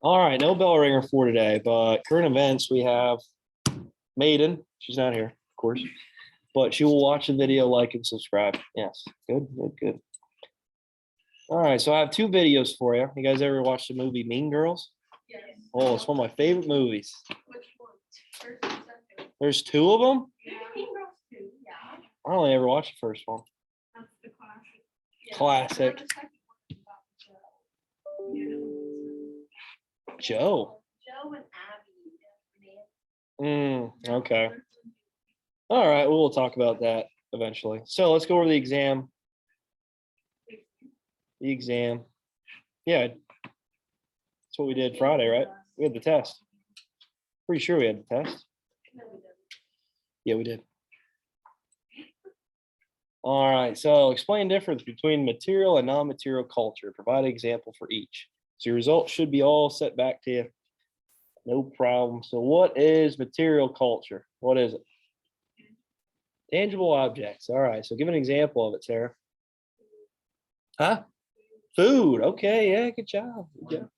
All right, no bell ringer for today, but current events we have Maiden. She's not here, of course, but she will watch the video, like, and subscribe. Yes, good, good, good. All right, so I have two videos for you. You guys ever watched the movie Mean Girls? Yes. Oh, it's one of my favorite movies. Which one? First and second? There's two of them. Yeah. Mean Girls 2, yeah. I only ever watched the first one. That's the classic. Yeah. Classic. And then the second one is about Joe. You know, Joe. Joe and Abby. Okay. All right, well, we'll talk about that eventually. So let's go over the exam. The exam. Yeah, that's what we did Friday, right? We had the test. Pretty sure we had the test. Yeah, we did. All right, so explain difference between material and non-material culture. Provide an example for each. So your results should be all set back to you. No problem. So what is material culture? What is it? Tangible objects. All right, so give an example of it, Sarah. Huh? Food. Okay, yeah, good job. Good job.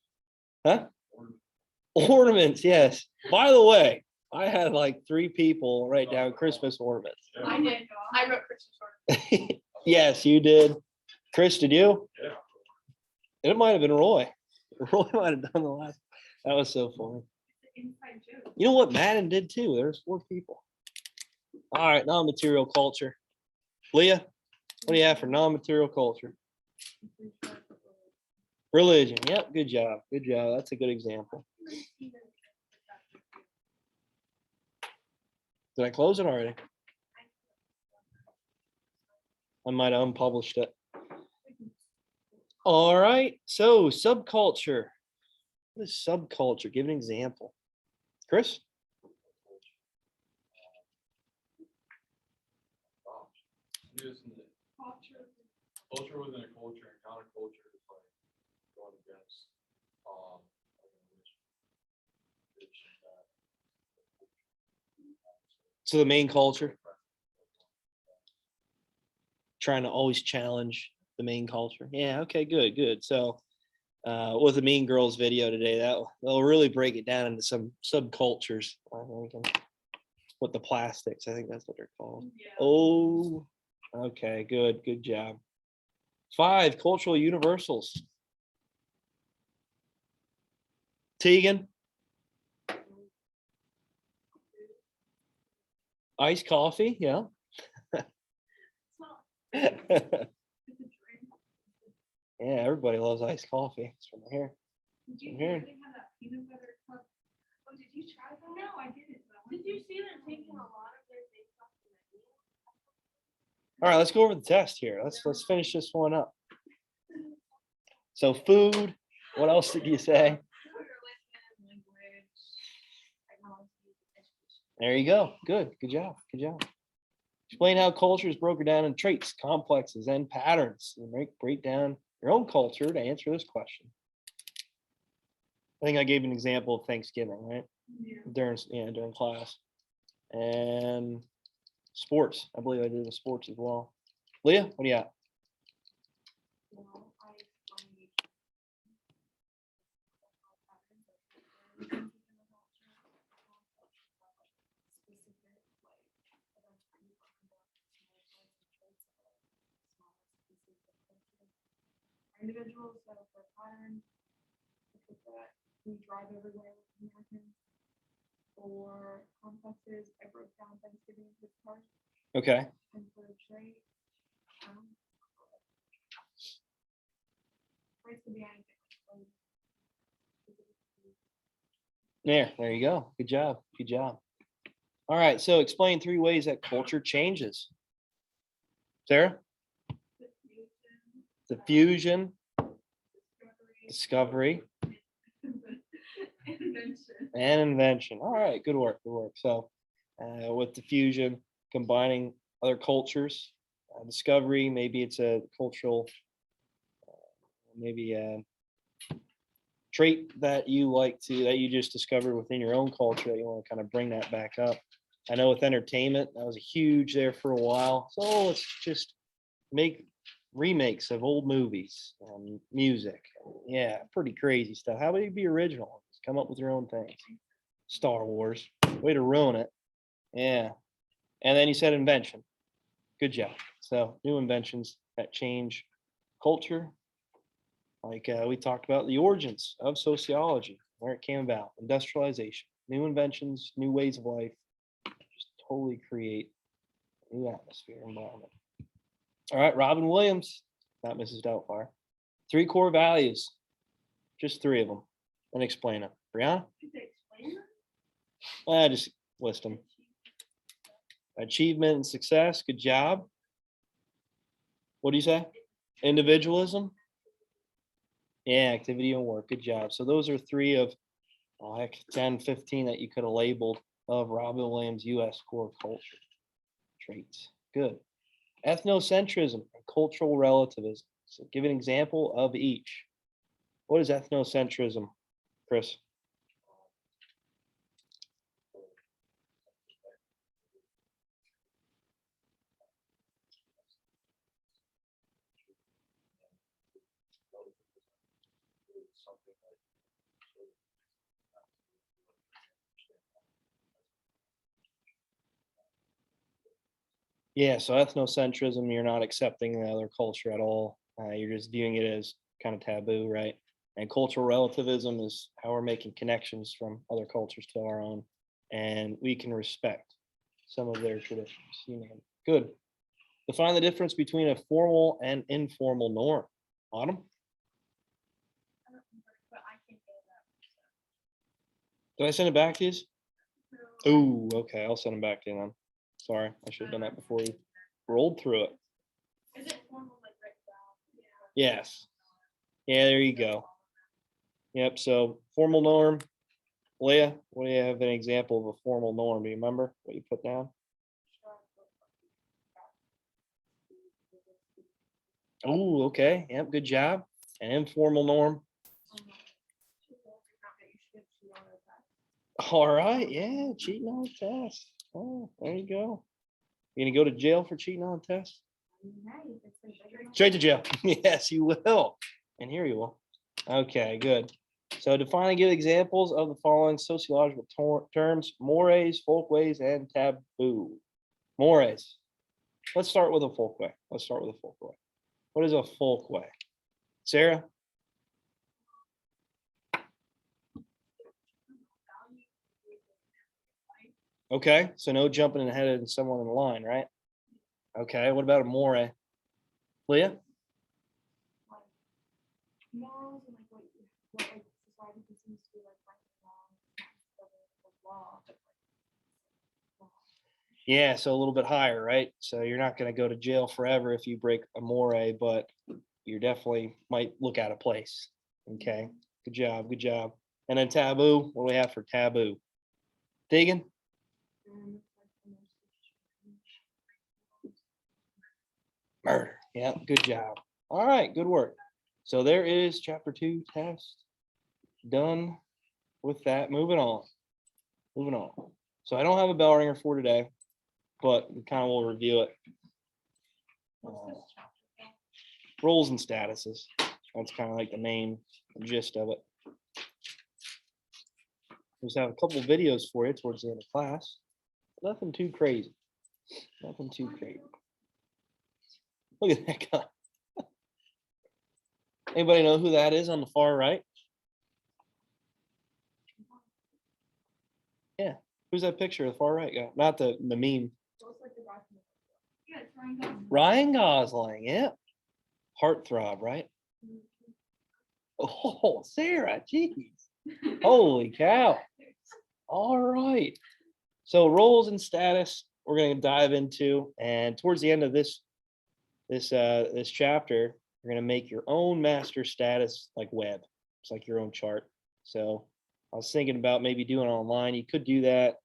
Huh? Ornaments, yes. By the way, I had like 3 people write down Christmas ornaments. I did. I wrote Christmas ornaments. Yes, you did. Chris, did you? Yeah. It might have been Roy. Roy might have done the last. That was so funny. Inside joke. You know what? Madden did too. There's 4 people. All right, non-material culture. Leah, what do you have for non-material culture? Religion. Yep, good job. Good job. That's a good example. Did I close it already? I might have unpublished it. All right, so subculture. What is subculture? Give an example. Chris? Just culture within a culture and counterculture is like going against So the main culture, trying to always challenge the main culture. Yeah, okay, good, good. So with the Mean Girls video today, they'll really break it down into some subcultures. I think, with the plastics, I think that's what they're called. Yeah. Oh, okay, good, good job. 5 cultural universals. Tegan. Iced coffee, yeah. Yeah, everybody loves iced coffee. It's from here. Did you From hear here. they have that peanut butter cup? Oh, did you try that? No, I didn't. Did you see them taking a lot of their things off the menu? All right, let's go over the test here. Let's finish this one up. So food. What else did you say? There you go. Good. Good job. Good job. Explain how culture is broken down in traits, complexes, and patterns. And break down your own culture to answer this question. I think I gave an example of Thanksgiving, right? Yeah. During class. And sports. I believe I did the sports as well. Leah, what do you got? Well, I explained individuals that are for patterns, that we drive everywhere with Americans, or complexes, I broke down Thanksgiving with cars, Okay. and for trade, traits could be anything. There you go. Good job. Good job. All right. So explain 3 ways that culture changes. Sarah? Diffusion, discovery, and invention. All right, good work, good work. So with diffusion, combining other cultures, discovery, maybe it's a cultural, maybe a trait that you just discovered within your own culture that you want to kind of bring that back up. I know with entertainment, that was a huge there for a while. So let's just make remakes of old movies, music. Yeah, pretty crazy stuff. How about you be original? Just come up with your own things. Star Wars, way to ruin it. Yeah. And then you said invention. Good job. So new inventions that change culture. Like we talked about the origins of sociology, where it came about, industrialization, new inventions, new ways of life, just totally create a new atmosphere, environment. All right, Robin Williams, not Mrs. Doubtfire. 3 core values, just 3 of them, and explain them. Brianna? Just list them. Achievement and success, good job. What do you say? Individualism? Yeah, activity and work, good job. So those are 3 of, 10, 15 that you could have labeled of Robin Williams' US core culture traits. Good. Ethnocentrism and cultural relativism. So give an example of each. What is ethnocentrism, Chris? Yeah, so ethnocentrism, you're not accepting the other culture at all. You're just viewing it as kind of taboo, right? And cultural relativism is how we're making connections from other cultures to our own, and we can respect some of their traditions. Good. Define the difference between a formal and informal norm. Autumn? Did I send it back to you? Oh, okay. I'll send them back to you then. Sorry, I should have done that before you rolled through it. Is it formal like written down? Yes. Yeah, there you go. Yep. So formal norm. Leah, what do you have an example of a formal norm? Do you remember what you put down? Oh, okay. Yep. Good job. An informal norm. All right. Yeah. Cheating on a test. Oh, there you go. You gonna go to jail for cheating on a test? Straight to jail. Yes, you will. And here you will. Okay, good. So define and give examples of the following sociological terms: mores, folkways, and taboo. Mores. Let's start with a folkway. What is a folkway? Sarah? Okay, so no jumping ahead of someone in the line, right? Okay, what about a more? Leah? Morals and what like society considers to be like right and wrong, law, but Yeah, so a little bit higher, right? So you're not going to go to jail forever if you break a more, but you definitely might look out of place. Okay, good job, good job. And then taboo, what do we have for taboo? Digging? Murder. Yeah, good job. All right, good work. So there is chapter 2 test done with that. Moving on. So I don't have a bell ringer for today, but we kind of will review it. Roles and statuses. That's kind of like the main gist of it. Just have a couple of videos for you towards the end of class. Nothing too crazy. Look at that guy. Anybody know who that is on the far right? Yeah. Who's that picture of the far right guy? Not the meme. Ryan Gosling, yeah. Heartthrob, right? Oh, Sarah, geez. Holy cow. All right. So roles and status we're going to dive into, and towards the end of this chapter, you're going to make your own master status like web. It's like your own chart. So I was thinking about maybe doing it online. You could do that,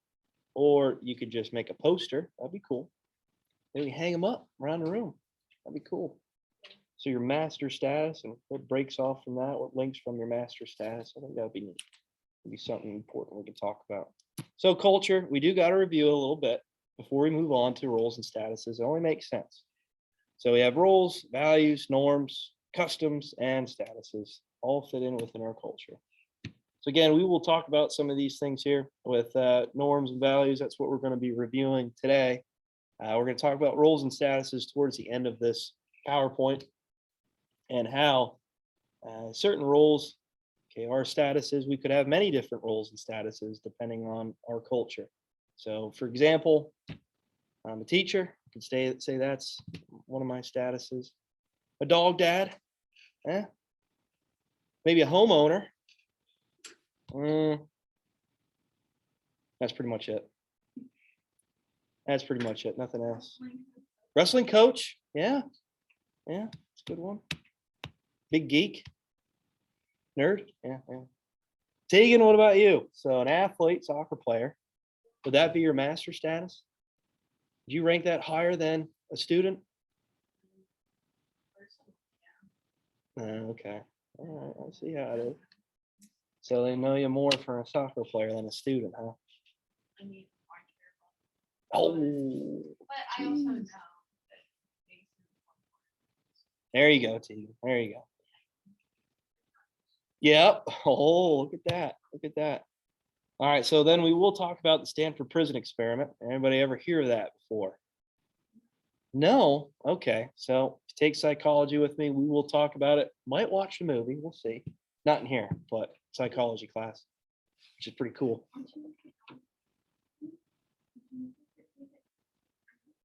or you could just make a poster. That'd be cool. Maybe hang them up around the room. That'd be cool. So your master status and what breaks off from that, what links from your master status. I think that'd be neat. It'd be something important we can talk about. So culture, we do got to review a little bit before we move on to roles and statuses. It only makes sense. So we have roles, values, norms, customs, and statuses all fit in within our culture. So again, we will talk about some of these things here with norms and values. That's what we're going to be reviewing today. We're going to talk about roles and statuses towards the end of this PowerPoint and how certain roles, okay, our statuses, we could have many different roles and statuses depending on our culture. So for example, I'm a teacher. I could say that's one of my statuses. A dog dad, maybe a homeowner. That's pretty much it. That's pretty much it. Nothing else. Wrestling coach. Yeah. Yeah. It's a good one. Big geek. Nerd. Yeah. Yeah. Tegan, what about you? So an athlete, soccer player. Would that be your master status? Do you rank that higher than a student? Okay. All right. I see how it is. So they know you more for a soccer player than a student, huh? Oh, But I also know that there you go, Tegan. There you go. Yep. Oh, look at that. Look at that. All right. So then we will talk about the Stanford Prison Experiment. Anybody ever hear of that before? No. Okay. So if you take psychology with me, we will talk about it. Might watch the movie. We'll see. Not in here, but psychology class, which is pretty cool.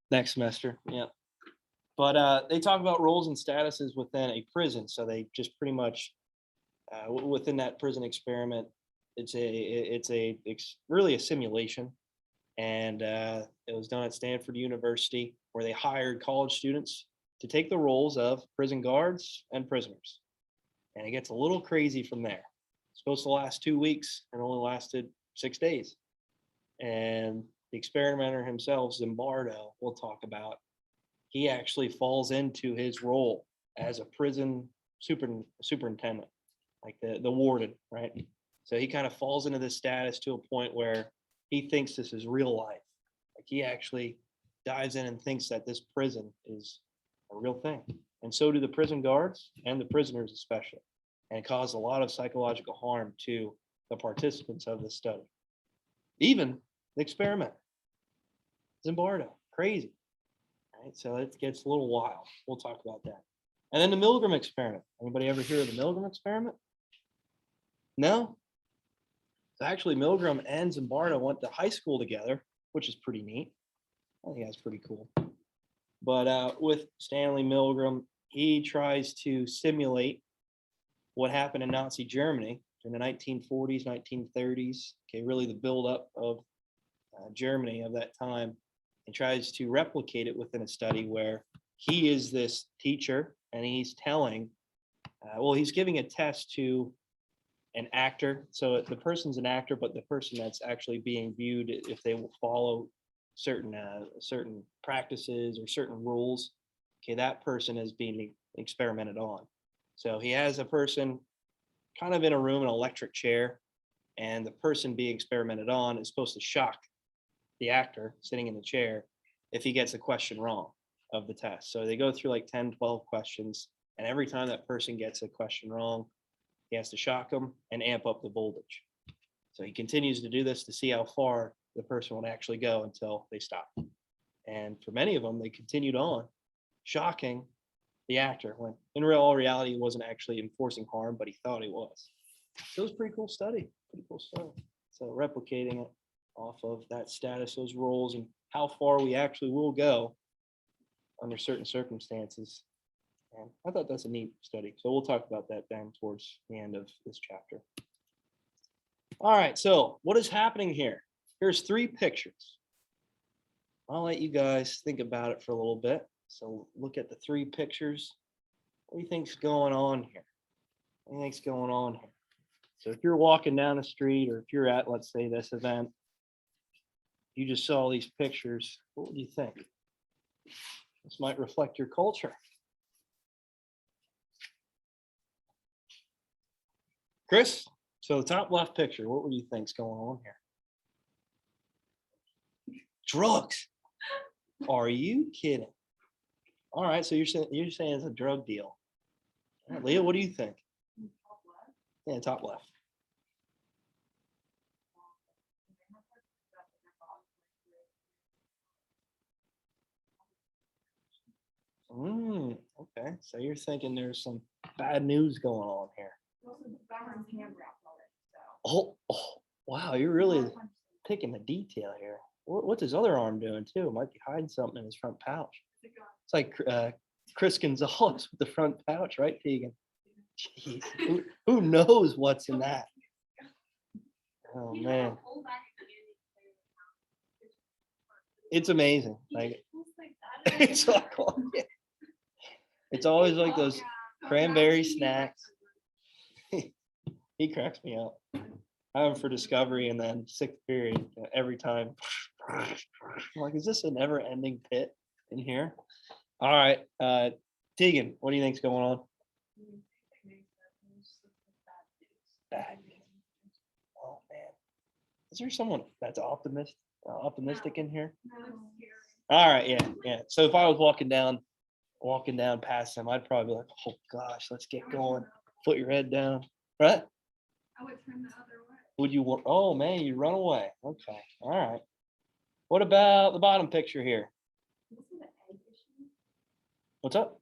Next semester. Yeah. But they talk about roles and statuses within a prison. So they just pretty much within that prison experiment, it's really a simulation, and it was done at Stanford University, where they hired college students to take the roles of prison guards and prisoners, and it gets a little crazy from there. It's supposed to last 2 weeks and only lasted 6 days, and the experimenter himself, Zimbardo, we'll talk about. He actually falls into his role as a prison superintendent, like the warden, right? So he kind of falls into this status to a point where he thinks this is real life. Like he actually dives in and thinks that this prison is a real thing. And so do the prison guards and the prisoners especially. And it caused a lot of psychological harm to the participants of the study. Even the experiment. Zimbardo, crazy. Right? So it gets a little wild. We'll talk about that. And then the Milgram experiment. Anybody ever hear of the Milgram experiment? No? So actually, Milgram and Zimbardo went to high school together, which is pretty neat. I think that's pretty cool. But with Stanley Milgram, he tries to simulate what happened in Nazi Germany in the 1940s, 1930s. Okay, really the buildup of Germany of that time, and tries to replicate it within a study where he is this teacher and he's telling, he's giving a test to an actor. So the person's an actor, but the person that's actually being viewed, if they will follow certain practices or certain rules, okay, that person is being experimented on. So he has a person kind of in a room, an electric chair, and the person being experimented on is supposed to shock the actor sitting in the chair if he gets a question wrong of the test. So they go through like 10, 12 questions, and every time that person gets a question wrong, he has to shock them and amp up the voltage. So he continues to do this to see how far the person will actually go until they stop. And for many of them, they continued on, shocking the actor when in real reality he wasn't actually enforcing harm, but he thought he was. So it was a pretty cool study. So replicating it off of that status, those roles, and how far we actually will go under certain circumstances. And I thought that's a neat study. So we'll talk about that then towards the end of this chapter. All right, so what is happening here? Here's 3 pictures. I'll let you guys think about it for a little bit. So look at the 3 pictures. What do you think's going on here? What do you think's going on here? So if you're walking down the street, or if you're at, let's say, this event, you just saw these pictures, what would you think? This might reflect your culture. Chris, so the top left picture, what would you think's going on here? Drugs. Are you kidding? All right, so you're saying it's a drug deal. All right, Leah, what do you think? Top left. Yeah, top left. Okay, so you're thinking there's some bad news going on here. Also, the veteran's hand wrapped already, Oh, wow, you're really picking the detail here. What's his other arm doing too? Might be hiding something in his front pouch. It's like Chris Gonzalez with the front pouch, right, Tegan? Jeez, who knows what's in that? Oh man, it's amazing. Like it's like, it's always like those cranberry snacks. He cracks me up. I have him for Discovery and then sixth period every time. I'm like, is this a never-ending pit in here? All right, Tegan, what do you think's going on? Bad news. Oh man, is there someone that's optimistic in here? All right, yeah. So if I was walking down past him, I'd probably be like, oh gosh, let's get going. Put your head down, right? I would turn the other way. Would you want? Oh man, you run away. Okay, all right. What about the bottom picture here? This is the egg issue. What's up?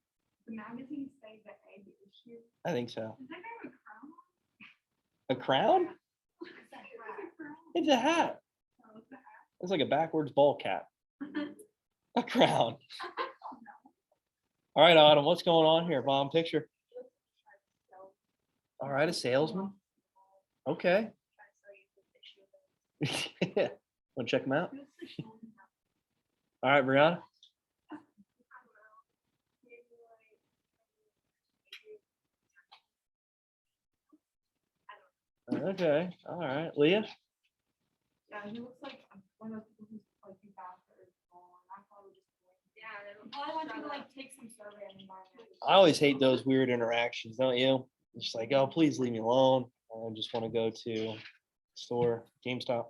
The magazine say the egg issue. I think so. Does that guy have A a crown? crown? Is that hat? It's a hat. Oh, it's a hat. It's like a backwards ball cap. A crown. All right, Autumn, what's going on here? Bottom picture. All right, a salesman. Okay. Want to check them out? All right, Brianna. Okay. All right, Leah. Yeah, he looks like one of those people who's like you bastards. I probably just I want you to like take some survey on the environment. I always hate those weird interactions, don't you? It's just like, oh, please leave me alone. I just want to go to store, GameStop.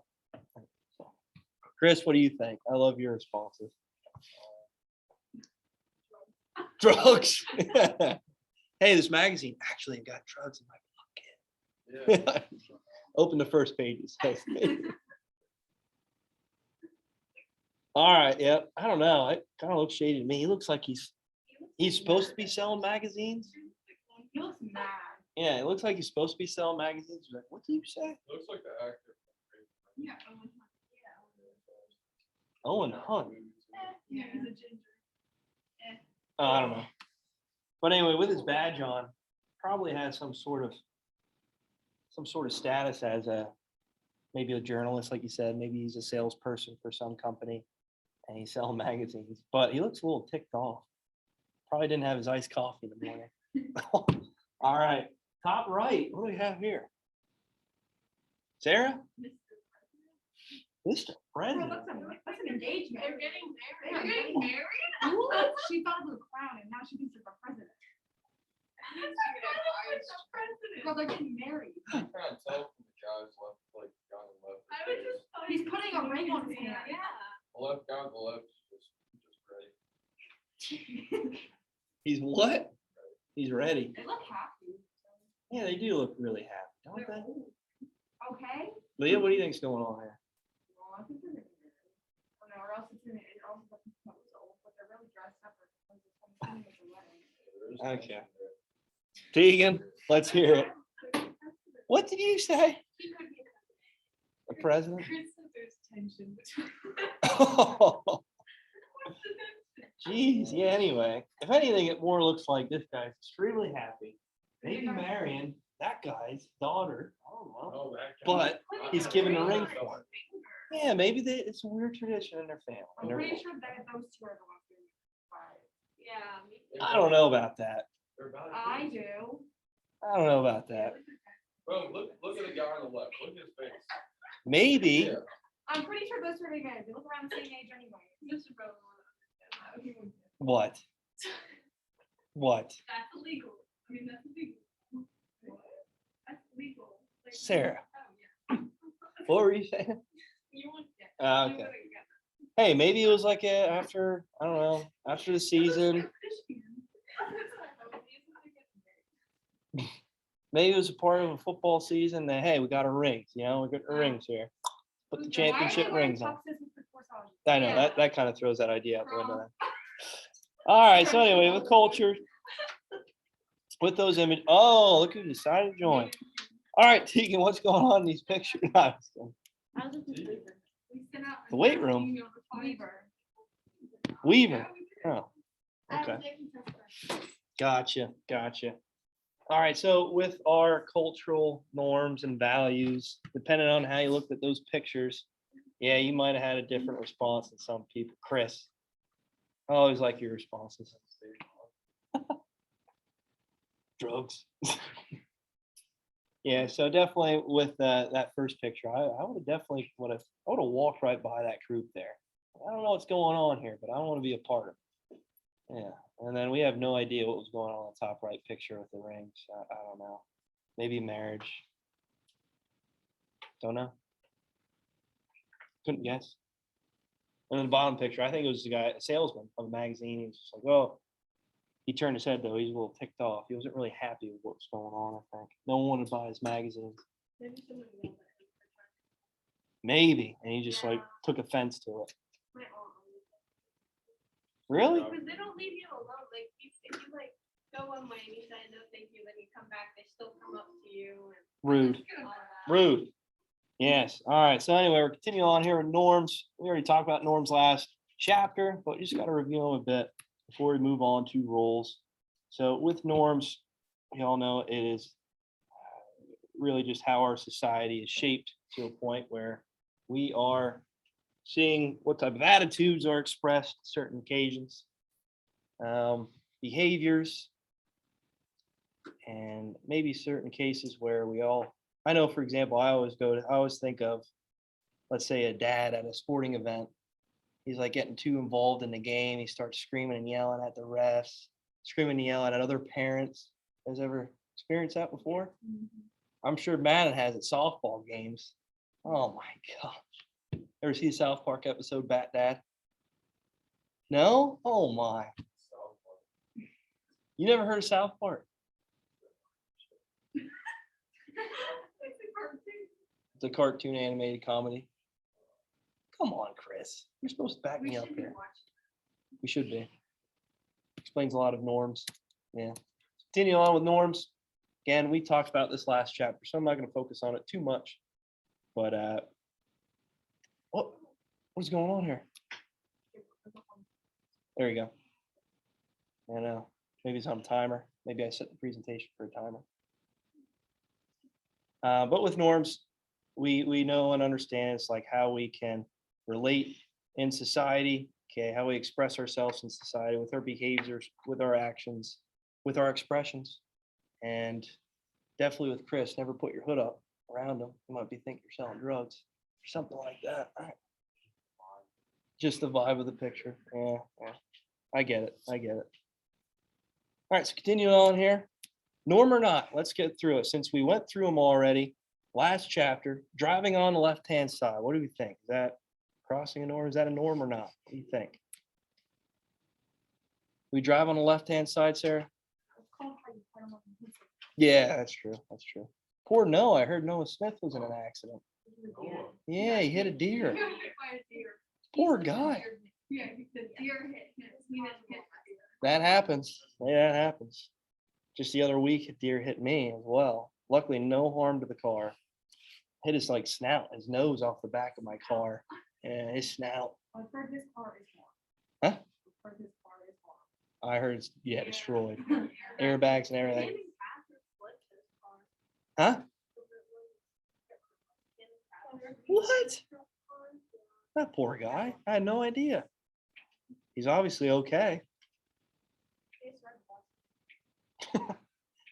Chris, what do you think? I love your responses. Drugs. Hey, this magazine actually got drugs in my pocket. Yeah. Open the first pages. All right. Yeah. I don't know. It kind of looks shady to me. He looks like he's supposed to be selling magazines. He looks mad. Yeah, it looks like he's supposed to be selling magazines. You're like, what do you say? Looks like the actor. Yeah. Owen Hunt. Yeah, he's a ginger. Oh, I don't know. But anyway, with his badge on, probably has some sort of status as maybe a journalist, like you said. Maybe he's a salesperson for some company, and he's selling magazines. But he looks a little ticked off. Probably didn't have his iced coffee in the morning. All right, top right. What do we have here? Sarah? Mr. President. That's an engagement. They're getting married. They're getting married? Ooh, she thought it was a crown and now she thinks it's a president. Girl, they're getting married. I can't tell from the guy's left, like the guy on the left. I was just. He's putting a ring on his hand. Yeah. The left guy on the left is just ready. He's what? He's ready. They look happy. Yeah, they do look really happy, don't they? Okay. Leah, what do you think's going on here? Well, I think they're gonna get married. Oh no, or else it's gonna, it also doesn't come so, but they're really dressed up for the wedding. Okay. Tegan, let's hear it. What did you say? He could be The president? Chris said there's tension between. Oh, What's the tension? geez. Yeah, anyway. If anything, it more looks like this guy's extremely happy. Maybe marrying that guy's daughter. I don't know. Oh, that guy. But he's giving a ring for for it. Yeah, maybe it's a weird tradition in their family. I'm pretty sure that those two are the ones doing it. Yeah. Me I don't know about that. They're about to I do it. do. I don't know about that. Bro, look at the guy on the left. Look at his face. Maybe. Yeah. I'm pretty sure those two are good. They look around the same age anyway. Mr. Bro, Okay. What? What? that's illegal. I mean, that's illegal. That's illegal. Like, Sarah. Oh, yeah. What were you saying? You want to get. Okay. Hey, maybe it was like after, I don't know, after the season. Maybe it was a part of a football season that, hey, we got our rings, we got our rings here. Put the championship rings on. I know, that kind of throws that idea out the window. Then. All right, so anyway, with culture, with those images, oh, look who decided to join. All right, Tegan, what's going on in these pictures? The weight room. Weaver. Oh, okay. Gotcha. All right, so with our cultural norms and values, depending on how you looked at those pictures, yeah, you might have had a different response than some people. Chris, I always like your responses. Drugs. Yeah, so definitely with that first picture, I would have walked right by that group there. I don't know what's going on here, but I don't want to be a part of it. Yeah, and then we have no idea what was going on in the top right picture with the rings. I don't know. Maybe marriage. Don't know. Couldn't guess. And in the bottom picture, I think it was the guy, a salesman of a magazine. He was just like, oh, he turned his head though. He's a little ticked off. He wasn't really happy with what was going on, I think. No one wanted to buy his magazine. Maybe. And he just like took offense to it. Really? Because they don't leave you alone. Like if you like go online, you say no, thank you, then you come back, they still come up to you. Rude. Rude. Yes. All right. So anyway, we're continuing on here with norms. We already talked about norms last chapter, but you just got to review them a bit before we move on to roles. So with norms, we all know it is really just how our society is shaped to a point where we are seeing what type of attitudes are expressed on certain occasions, behaviors, and maybe certain cases where I know, for example, I always think of, let's say, a dad at a sporting event. He's like getting too involved in the game. He starts screaming and yelling at the refs, screaming and yelling at other parents. Has ever experienced that before? I'm sure Madden has at softball games. Oh my gosh. Ever see the South Park episode Bat Dad? No? Oh my. You never heard of South Park? It's a cartoon animated comedy. Come on, Chris. You're supposed to back me up here. We should be. Explains a lot of norms. Yeah. Continue on with norms. Again, we talked about this last chapter, so I'm not going to focus on it too much. But what's going on here? There you go. I know. Maybe it's on timer. Maybe I set the presentation for a timer. But with norms, we know and understand it's like how we can relate in society, okay, how we express ourselves in society with our behaviors, with our actions, with our expressions. And definitely with Chris, never put your hood up around him. You might be thinking you're selling drugs or something like that. Just the vibe of the picture. Yeah. I get it. All right, so continuing on here. Norm or not, let's get through it. Since we went through them already, last chapter, driving on the left-hand side. What do we think? Is that crossing a norm? Is that a norm or not? What do you think? We drive on the left-hand side, Sarah? Yeah, that's true. Poor Noah. I heard Noah Smith was in an accident. Yeah, he hit a deer. Poor guy. Yeah, the deer hit him. He didn't hit the deer. That happens. Yeah, that happens. Just the other week, a deer hit me as well. Luckily, no harm to the car. Hit his like snout, his nose off the back of my car. Yeah, his snout. I've heard his car is more. Huh? I've heard his car is more. I heard it's destroyed. Airbags and everything. Huh? What? That poor guy. I had no idea. He's obviously okay.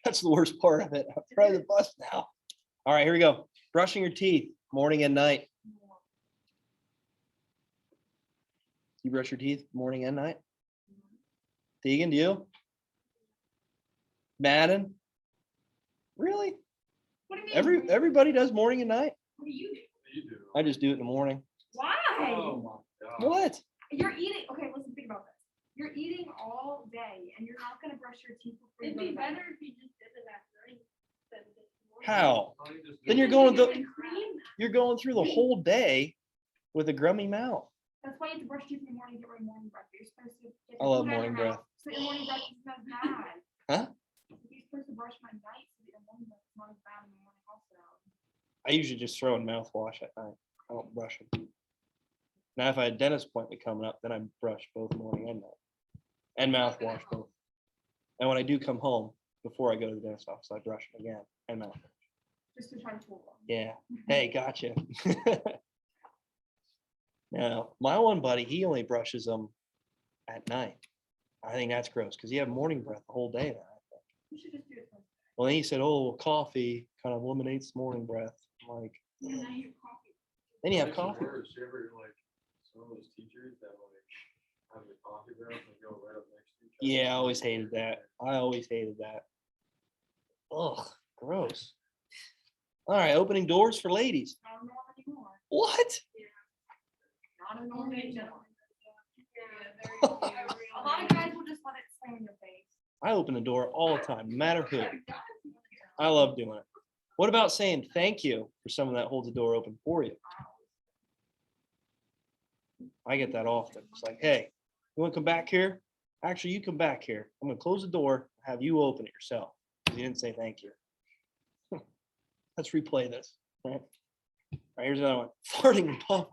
That's the worst part of it. I'm riding the bus now. All right, here we go. Brushing your teeth morning and night. You brush your teeth morning and night? Tegan, do you? Madden? Really? What do you mean? Everybody does morning and night? What do you do? You do. I just do it in the morning. Why? Oh my God. What? You're eating. Okay, listen. Think about this. You're eating all day, and you're not gonna brush your teeth before you It'd go to be bed. better if you just did it at night than How? Why don't you just do Then you're it? going You the can cream that. you're going through the whole day with a grummy mouth. That's why you have to brush teeth in the morning, get rid of morning breath. You're supposed to get I the love food out of morning your breath. mouth So your morning breath is not bad. Huh? You're supposed to brush my night so that your morning breath is not as bad in the morning also. I usually just throw in mouthwash at night. I don't brush them. Now, if I had a dentist appointment coming up, then I brush both morning and night, and mouthwash both. And when I do come home before I go to the dentist office, I brush them again and mouthwash. Just to try to fool them. Yeah. Hey, gotcha. Now, my one buddy, he only brushes them at night. I think that's gross because you have morning breath the whole day. Now, I think. You should just do it. Well, then he said, "Oh, coffee kind of eliminates morning breath." I'm like, And then you have coffee. then you have Makes it coffee. worse. You ever like some of those teachers that like have the coffee breath and go right up next to each other? Yeah, I always hated that. I always hated that. Ugh, gross. All right, opening doors for ladies. Not a norm anymore. What? Not a norm anymore. Yeah, very few. A lot of guys will just let it slam in your face. I open the door all the time, no matter who. I love doing it. What about saying thank you for someone that holds the door open for you? I get that often. It's like, hey, you want to come back here? Actually, you come back here. I'm going to close the door, have you open it yourself. You didn't say thank you. Let's replay this. All right. All right, here's another one. Farting in public.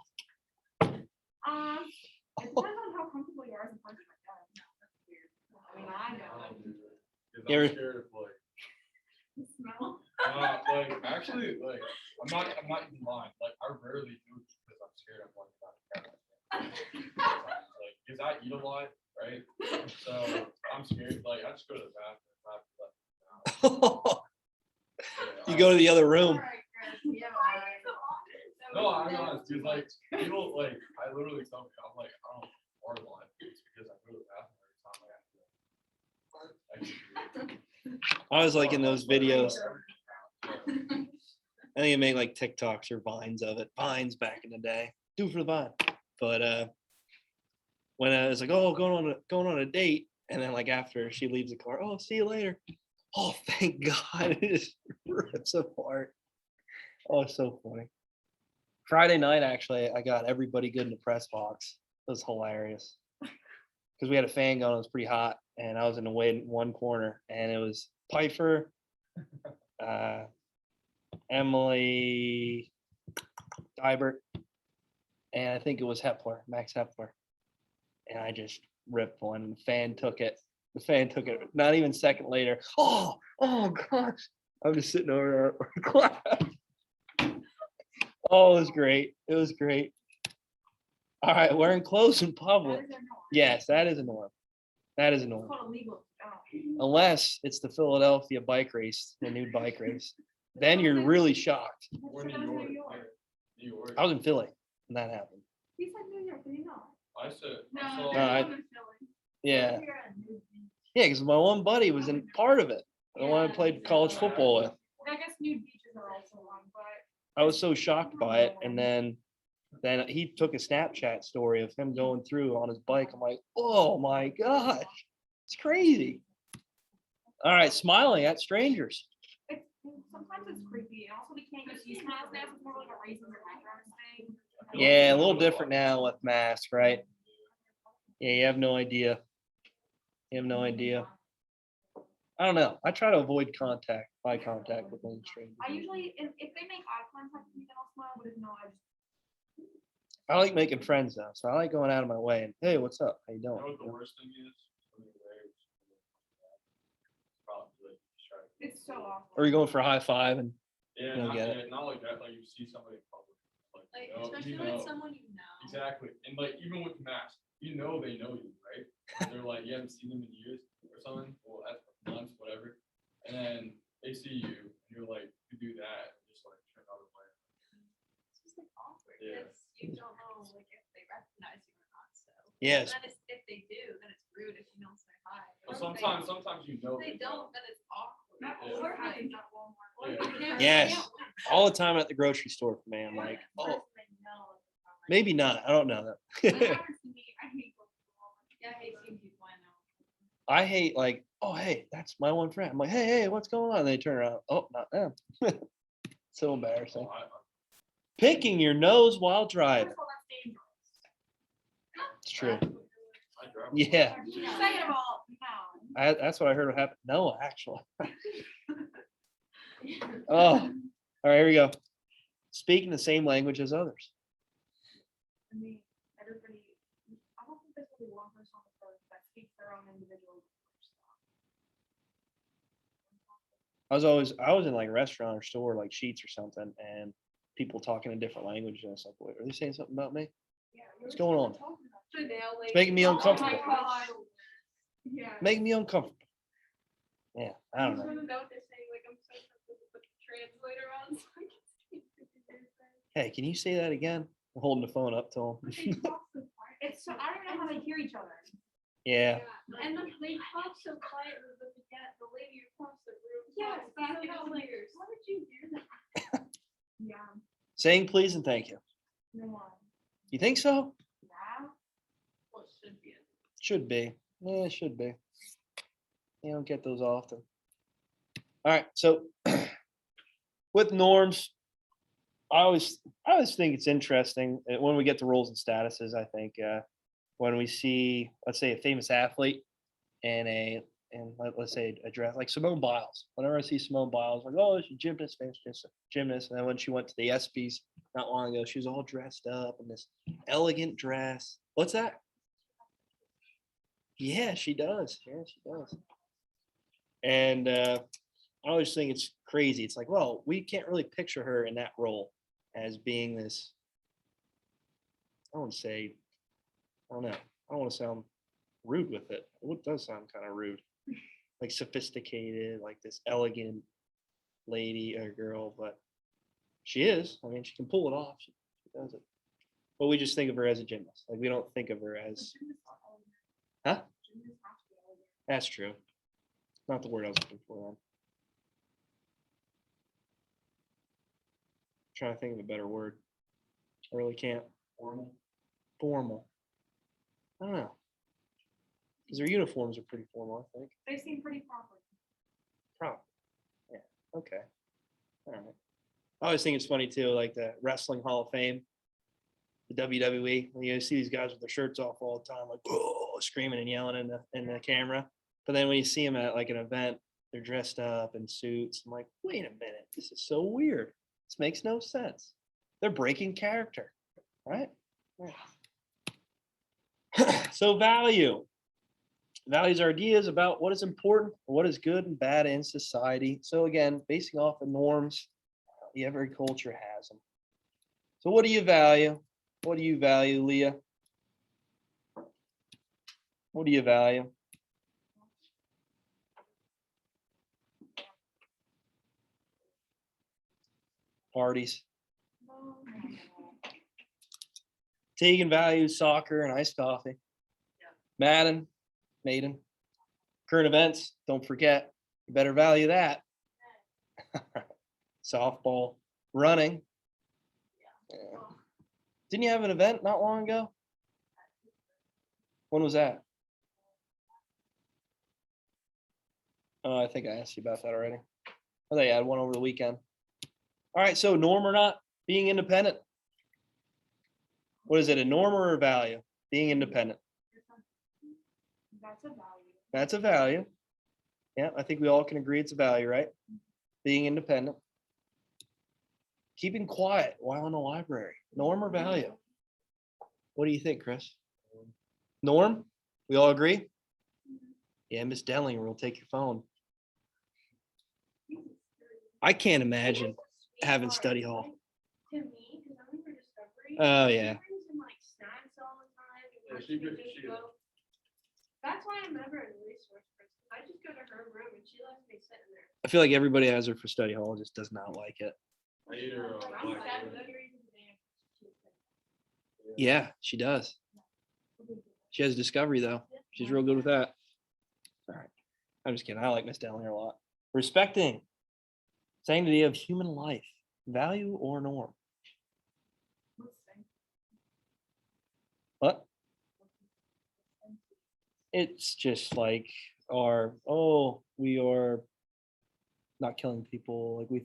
It depends on how comfortable you are as a person. Like that. No, that's weird. I mean, I I know. don't do it. 'Cause You're- I'm scared of like, The smell. like actually like I'm not even lying. Like I rarely do it because I'm scared of like like because I eat a lot, right? So I'm scared. Like I just go to the bathroom. I have to let them out. You go to the other room. Yeah. No, I'm honest, dude. Like people, like I literally tell me, I'm like, I don't fart a lot. It's because I go to the bathroom every time I have to. I was like in those videos. I think it made like TikToks or Vines of it. Vines back in the day. Do it for the Vine. But when I was like, oh, going on a date, and then like after she leaves the car, oh, see you later. Oh, thank God. It just rips apart. Oh, it's so funny. Friday night, actually, I got everybody good in the press box. It was hilarious. Because we had a fan going, it was pretty hot, and I was in the way in one corner, and it was Pfeiffer, Emily Dybert, and I think it was Hepler, Max Hepler. And I just ripped one, and the fan took it. The fan took it not even a second later. Oh gosh. I'm just sitting over there clapping. Oh, it was great. It was great. All right, wearing clothes in public. That is a norm. Yes, that is a norm. That is a It's norm. called illegal. Unless it's the Philadelphia bike race, the nude bike race. Then you're really shocked. We're in New York. New York. I was in Philly when that happened. He said New York, did he not? I said, No, I saw. No, I- there's one in Philly. Yeah. We're at New Beach. Yeah, because my one buddy was in part of it. The one I played college football with. I guess nude beaches are also one, but I was so shocked by it. And then he took a Snapchat story of him going through on his bike. I'm like, oh my gosh, it's crazy. All right, smiling at strangers. it's sometimes it's creepy. And also we can't use these smiles now. It's more like a raising your eyebrows thing. Yeah, a little different now with masks, right? Yeah, you have no idea. You have no idea. I don't know. I try to avoid eye contact with any strangers. I usually, if they make eye contact with me, then I'll smile. But if not, I just I like making friends though, so I like going out of my way and hey, what's up? How you You know doing? what the worst thing is? When you're there, it's probably like just try to. it's so awful. Or you going for a high five and Yeah, You'll not, get yeah, not like that. Like you see somebody in public, Like, you know, especially you when know. it's someone you know. Exactly, and like even with the mask, you know they know you, right? And they're like, you haven't seen them in years or something. Well, that's months, whatever. And then they see you, and you're like, you do that, and just like turn the other way. It's just like awkward. Yeah. It's, you don't know like if they recognize you or not. So. yes. Then it's, if they do, then it's rude if you don't say hi. Well, Or if sometimes you know. they don't, then it's awkward. Not Yeah. Walmart, not Walmart. Or Yeah. you can't- Yes. you can't- All the time at the grocery store for me. I'm like, oh, maybe not. I don't know That that. happens to me. I hate going to Walmart. Yeah, I hate seeing people I know. I hate like, oh hey, that's my one friend. I'm like, hey, what's going on? And they turn around. Oh, not them. So embarrassing. Picking your nose while driving. First of all, that's dangerous. It's true. I drive. Yeah. Second of all, no. That's what I heard would happen. No, actually. Oh, all right, here we go. Speaking the same language as others. I mean, everybody, I don't think there's really one person on the earth that speaks their own individual language. I was in like a restaurant or store, like Sheets or something, and people talking a different language. And I was like, wait, are they saying something about me? Yeah, What's going on? It's making me uncomfortable. Yeah. Making me uncomfortable. Yeah, I don't know. Know what they're saying, like, I'm so comfortable to put the translator on. So I can see what they're saying. Hey, can you say that again? I'm holding the phone up to But him. they talk so quiet. It's so, I don't know how they hear each other. Yeah. And then they talk so quietly, but the lady across the room. Yes, talks back, so and I'm like, how did you hear that? Yeah. Saying please and thank you. No one. You think so? Yeah. Well, it should be. Should be. Yeah, it should be. You don't get those often. All right. So with norms, I always think it's interesting when we get to roles and statuses. I think when we see, let's say, a famous athlete and let's say a dress like Simone Biles. Whenever I see Simone Biles, like, oh, she's a gymnast, famous gymnast. And then when she went to the ESPYS not long ago, she was all dressed up in this elegant dress. What's that? Yeah, she does. Yeah, she does. And I always think it's crazy. It's like, well, we can't really picture her in that role as being this. I don't say, I don't know. I don't want to sound rude with it. It does sound kind of rude, like sophisticated, like this elegant lady or girl, but she is. I mean, she can pull it off. She does it. But we just think of her as a gymnast. Like we don't think of her as, huh? That's true. Not the word I was looking for. Then. Trying to think of a better word. I really can't. Formal. Formal. I don't know. Because their uniforms are pretty formal, I think. They seem pretty proper. Proper. Yeah. Okay. All right. I always think it's funny too, like the Wrestling Hall of Fame, the WWE. You see these guys with their shirts off all the time, like screaming and yelling in the camera. But then when you see them at like an event, they're dressed up in suits. I'm like, wait a minute, this is so weird. This makes no sense. They're breaking character, right? So value. Values are ideas about what is important, what is good and bad in society. So again, basing off the norms, every culture has them. So what do you value? What do you value, Leah? What do you value? Parties. Tegan values soccer and iced coffee. Madden, Maiden. Current events, don't forget, you better value that. Softball, running. Yeah. Didn't you have an event not long ago? When was that? Oh, I think I asked you about that already. I think I had one over the weekend. All right, so norm or not, being independent. What is it, a norm or a value? Being independent. That's a value. That's a value. Yeah, I think we all can agree it's a value, right? Being independent. Keeping quiet while in the library. Norm or value? What do you think, Chris? Norm? We all agree? Yeah, Miss Dellinger will take your phone. I can't imagine having study hall. To me, because I'm for Discovery. Oh, yeah. She brings in like snacks all the time. And Yeah, lets she me brings- just she- go. That's why I'm never in the resource person. I just go to her room and she lets me sit in there. I feel like everybody has her for study hall, just does not like it. I eat her I'm black sad bread. that you're even there. Yeah, she does. She has Discovery though. She's real good with that. All right. I'm just kidding. I like Miss Dellinger a lot. Respecting sanctity of human life, value or norm. What? It's just like are, oh, we are not killing people. Like we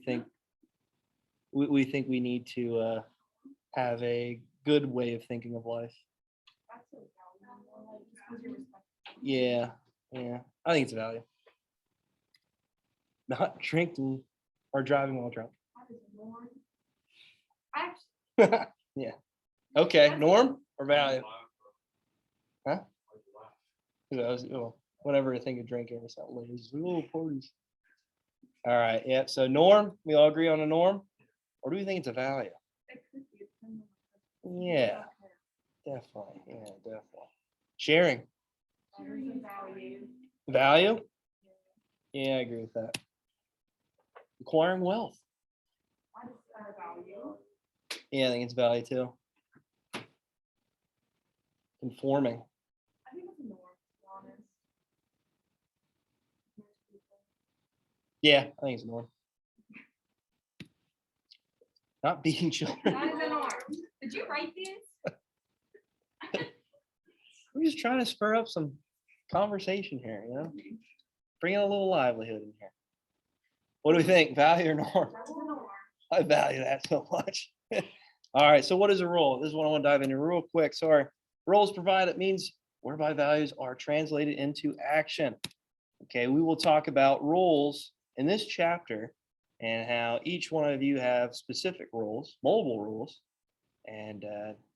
think we need to have a good way of thinking of life. That's a value, more like, just 'cause you're respectful. Yeah, I think it's a value. Not drinking or driving while drunk. That is a norm. Actually, Yeah. Okay, norm or value? Huh? Well, whenever I think of drinking, it's not ladies. Little parties. All right. Yeah. So norm, we all agree on a norm, or do we think it's a value? it could be, depending on the person. Yeah, definitely. Yeah, definitely. Sharing There is a value. value. Yeah, I agree with that. Acquiring wealth. That is a value. Yeah, I think it's value too. Conforming. I think it's a norm, to be honest. Most people. Yeah, I think it's norm. Not beating children. That is a norm. Did you write this? I'm just trying to spur up some conversation here, bring in a little livelihood in here. What do we think? Value or norm? That's a norm. I value that so much. All right. So what is a rule? This is what I want to dive into real quick. Sorry. Rules provide, it means whereby values are translated into action. Okay. We will talk about rules in this chapter and how each one of you have specific rules, multiple rules, and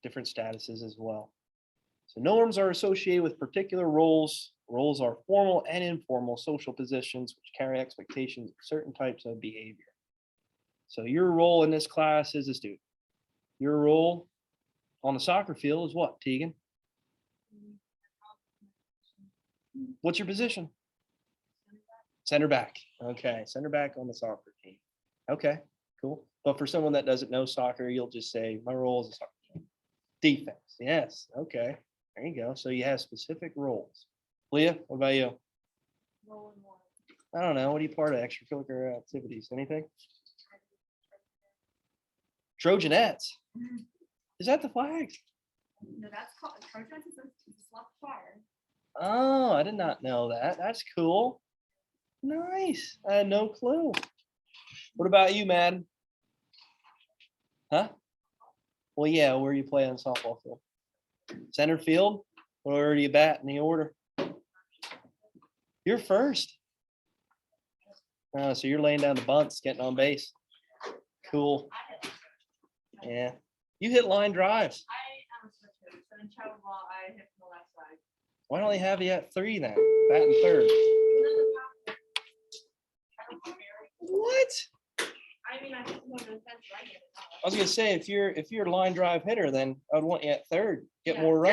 different statuses as well. So norms are associated with particular roles. Roles are formal and informal social positions which carry expectations of certain types of behavior. So your role in this class is a student. Your role on the soccer field is what, Tegan? What's your position? Center back. Okay, center back on the soccer team. Okay, cool. But for someone that doesn't know soccer, you'll just say, my role is a soccer team. Defense. Yes. Okay. There you go. So you have specific roles. Leah, what about you? Role in one. I don't know. What are you part of? Extracurricular activities? Anything? Trojanettes. Is that the flags? No, that's called, Trojans is a left fire. Oh, I did not know that. That's cool. Nice. I had no clue. What about you, Madden? Huh? Well, yeah, where you play on the softball field? Center field? Where do you bat in the order? You're first. Oh, so you're laying down the bunts, getting on base. Cool. Yeah. You hit line drives. I am a switcher, so in travel ball, I hit from the left side. Why don't they have you at 3 then? Batting third. What? I mean, I hit from the fence right. I was gonna say if you're a line drive hitter, then I'd want you at third. Get Yeah. more runs.